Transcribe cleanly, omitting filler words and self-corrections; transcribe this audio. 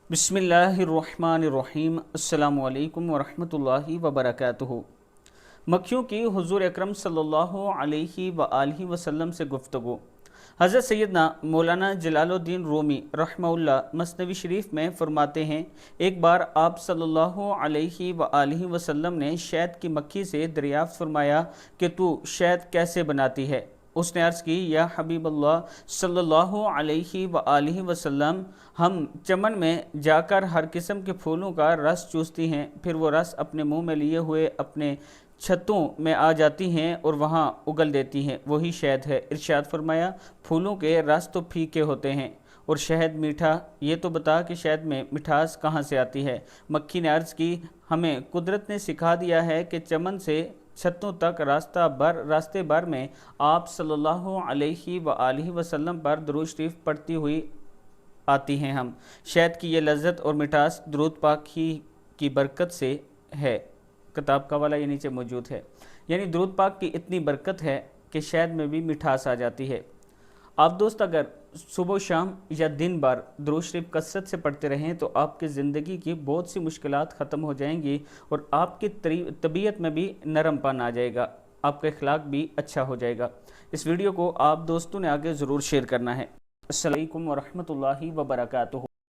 बिस्मिल्लाहिर्रहमानिर्रहीम। अस्सलामु अलैकुम वरहमतुल्लाहि वबरकातुहू। मक्खियों की हुज़ूर अकरम सल्लल्लाहु अलैहि वआलिहि वसल्लम से गुफ्तगू। हज़रत सैयदना मौलाना जलालुद्दीन रूमी रहमहुल्लाह मसनवी शरीफ में फरमाते हैं, एक बार आप सल्लल्लाहु अलैहि वआलिहि वसल्लम ने शहद की मक्खी से दरियाफ़्त फरमाया कि तू शहद कैसे बनाती है। उसने अर्ज़ की, या हबीब अल्लाह सल्लल्लाहु अलैहि वआलिहि वसल्लम, हम चमन में जाकर हर किस्म के फूलों का रस चूसती हैं, फिर वो रस अपने मुंह में लिए हुए अपने छतों में आ जाती हैं और वहाँ उगल देती हैं, वही शहद है। इरशाद फरमाया, फूलों के रस तो फीके होते हैं और शहद मीठा, ये तो बता कि शहद में मिठास कहाँ से आती है। मक्खी ने अर्ज़ की, हमें कुदरत ने सिखा दिया है कि चमन से छतों तक रास्ते भर में आप सल्लल्लाहु अलैहि वआलिहि वसल्लम पर दुरूद शरीफ पढ़ती हुई आती हैं। हम शहद की ये लज्जत और मिठास दुरूद पाक ही की बरकत से है। किताब का वाला ये नीचे मौजूद है। यानी दुरूद पाक की इतनी बरकत है कि शहद में भी मिठास आ जाती है। आप दोस्त अगर सुबह शाम या दिन भर दुरूद शरीफ कसरत से पढ़ते रहें तो आपकी ज़िंदगी की बहुत सी मुश्किलात ख़त्म हो जाएंगी और आपकी तबीयत में भी नरमपन आ जाएगा, आपका इखलाक भी अच्छा हो जाएगा। इस वीडियो को आप दोस्तों ने आगे ज़रूर शेयर करना है। अस्सलाम वालेकुम वरहमतुल्लाहि वबरकातुहू।